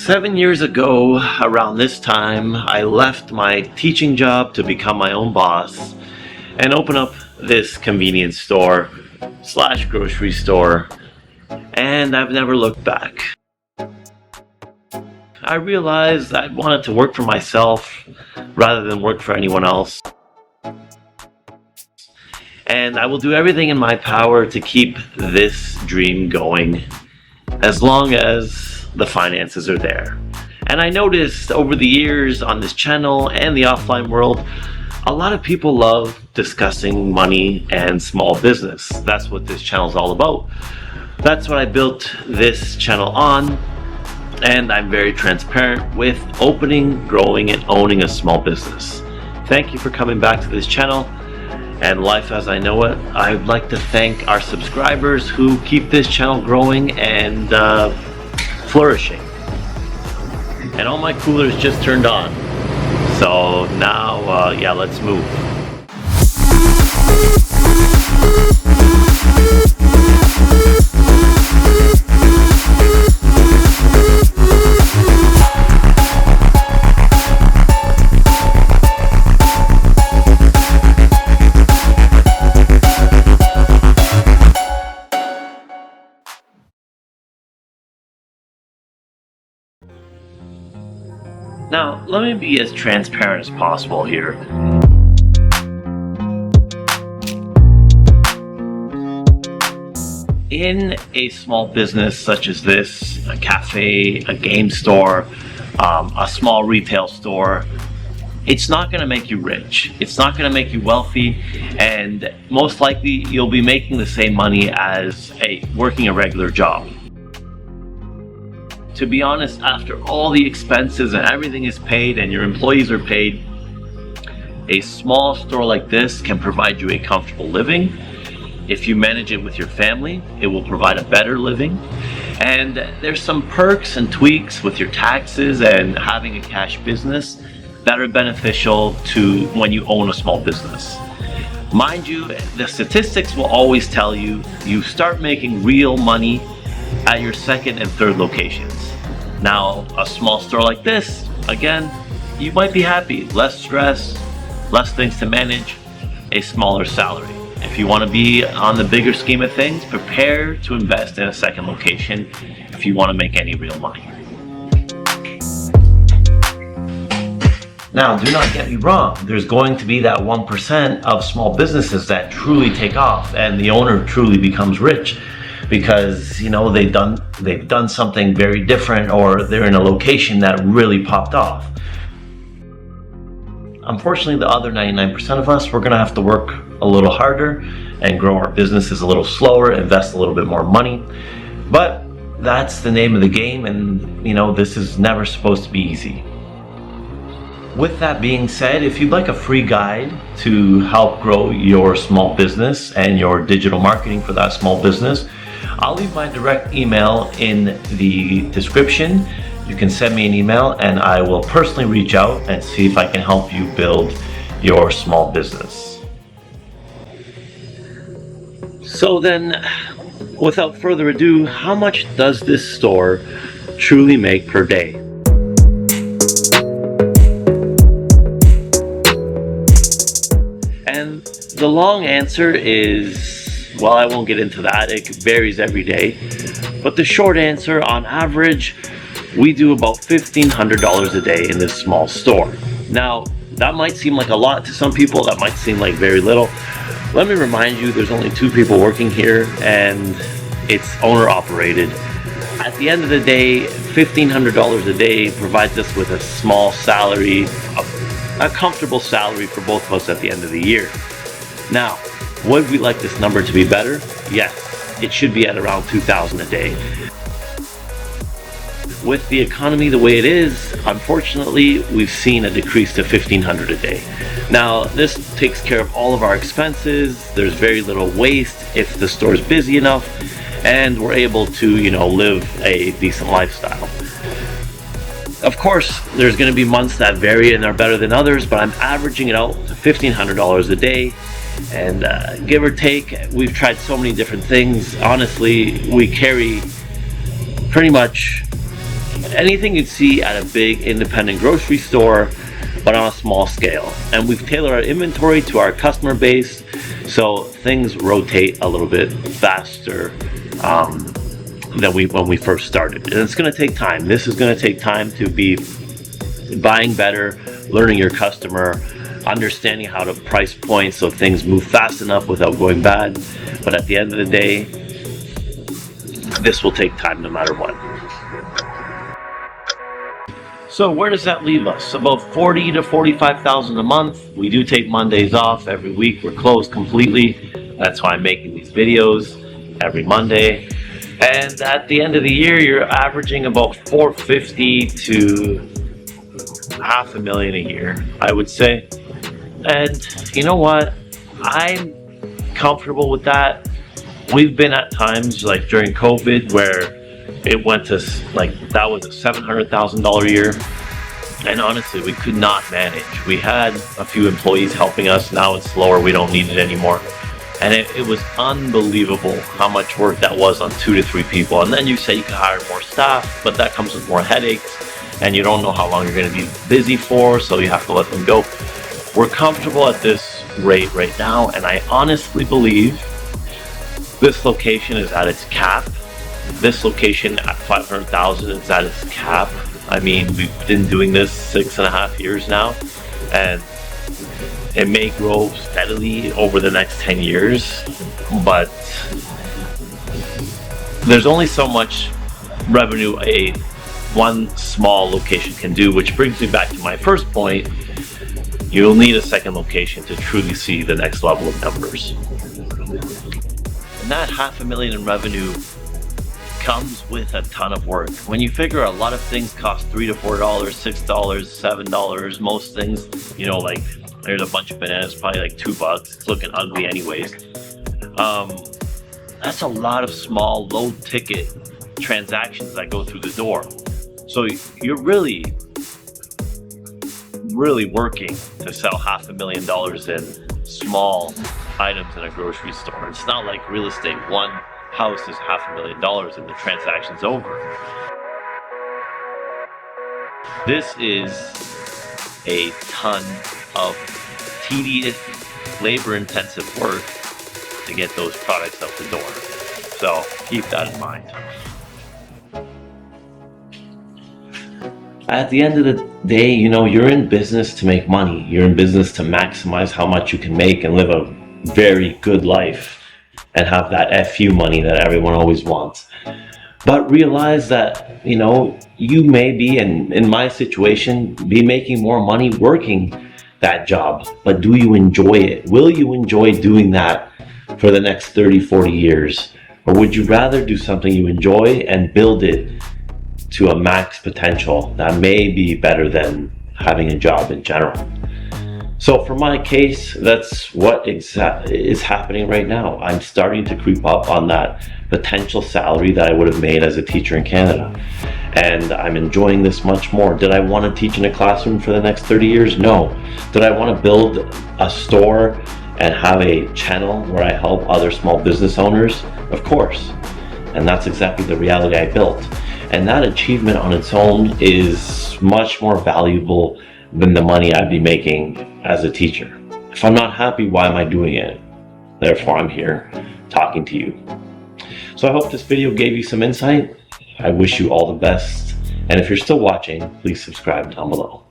7 years ago, around this time, I left my teaching job to become my own boss and open up this convenience store slash grocery store, and I've never looked back. I realized I wanted to work for myself rather than work for anyone else. And I will do everything in my power to keep this dream going as long as the finances are there. And I noticed over the years on this channel and the offline world, a lot of people love discussing money and small business. That's what this channel is all about. That's what I built this channel on, and I'm very transparent with opening, growing, and owning a small business. Thank you for coming back to this channel and Life As I Know It. I'd like to thank our subscribers who keep this channel growing and flourishing. And all my coolers just turned on. So now, yeah, let's move. Now, let me be as transparent as possible here. In a small business such as this, a cafe, a game store, a small retail store, it's not going to make you rich. It's not going to make you wealthy, and most likely you'll be making the same money as working a regular job. To be honest, after all the expenses and everything is paid and your employees are paid, a small store like this can provide you a comfortable living. If you manage it with your family, it will provide a better living. And there's some perks and tweaks with your taxes and having a cash business that are beneficial to when you own a small business. Mind you, the statistics will always tell you you start making real money at your second and third locations. Now, a small store like this, again, you might be happy. Less stress, less things to manage, a smaller salary. If you want to be on the bigger scheme of things, prepare to invest in a second location if you want to make any real money. Now, do not get me wrong. There's going to be that 1% of small businesses that truly take off and the owner truly becomes rich, because they've done something very different, or they're in a location that really popped off. Unfortunately, the other 99% of us, we're gonna have to work a little harder and grow our businesses a little slower, invest a little bit more money. But that's the name of the game, and this is never supposed to be easy. With that being said, if you'd like a free guide to help grow your small business and your digital marketing for that small business, I'll leave my direct email in the description. You can send me an email and I will personally reach out and see if I can help you build your small business. So then, without further ado, how much does this store truly make per day? And the long answer is, well, I won't get into that. It varies every day. But the short answer, on average, we do about $1,500 a day in this small store. Now, that might seem like a lot to some people. That might seem like very little. Let me remind you, there's only 2 people working here, and it's owner operated. At the end of the day, $1,500 a day provides us with a small salary, a comfortable salary for both of us at the end of the year. Now, would we like this number to be better? Yes, it should be at around $2,000 a day. With the economy the way it is, unfortunately, we've seen a decrease to $1,500 a day. Now, this takes care of all of our expenses. There's very little waste if the store's busy enough, and we're able to, live a decent lifestyle. Of course, there's going to be months that vary and are better than others, but I'm averaging it out to $1,500 a day. And give or take, we've tried so many different things. Honestly, we carry pretty much anything you'd see at a big independent grocery store, but on a small scale. And we've tailored our inventory to our customer base, so things rotate a little bit faster than when we first started. And it's going to take time. This is going to take time to be buying better, learning your customer, understanding how to price point so things move fast enough without going bad. But at the end of the day, this will take time no matter what. So where does that leave us? About 40 to 45,000 a month. We do take Mondays off every week. We're closed completely. That's why I'm making these videos every Monday. And at the end of the year, you're averaging about 450 to $500,000 a year, I would say. And you know what? I'm comfortable with that. We've been at times like during COVID where it went to like, that was a $700,000 a year. And honestly, we could not manage. We had a few employees helping us. Now it's slower. We don't need it anymore. And it was unbelievable how much work that was on 2 to 3 people. And then you say you can hire more staff, but that comes with more headaches. And you don't know how long you're going to be busy for, so you have to let them go. We're comfortable at this rate right now, and I honestly believe this location is at its cap. This location at 500,000 is at its cap. I mean, we've been doing this 6.5 years now, and it may grow steadily over the next 10 years, but there's only so much revenue one small location can do, which brings me back to my first point. You'll need a second location to truly see the next level of numbers. And that $500,000 in revenue comes with a ton of work. When you figure a lot of things cost $3 to $4, $6, $7, most things, you know, like there's a bunch of bananas, probably like $2. It's looking ugly anyways. That's a lot of small, low ticket transactions that go through the door. So you're really working to sell $500,000 in small items in a grocery store. It's not like real estate. One house is $500,000 and the transaction's over. This is a ton of tedious, labor-intensive work to get those products out the door. So keep that in mind. At the end of the day, you know, you're in business to make money. You're in business to maximize how much you can make and live a very good life and have that FU money that everyone always wants. But realize that, you know, you may be, in my situation, be making more money working that job. But do you enjoy it? Will you enjoy doing that for the next 30, 40 years? Or would you rather do something you enjoy and build it to a max potential that may be better than having a job in general? So for my case, that's what is happening right now. I'm starting to creep up on that potential salary that I would have made as a teacher in Canada. And I'm enjoying this much more. Did I want to teach in a classroom for the next 30 years? No. Did I want to build a store and have a channel where I help other small business owners? Of course. And that's exactly the reality I built. And that achievement on its own is much more valuable than the money I'd be making as a teacher. If I'm not happy, why am I doing it? Therefore, I'm here talking to you. So I hope this video gave you some insight. I wish you all the best. And if you're still watching, please subscribe down below.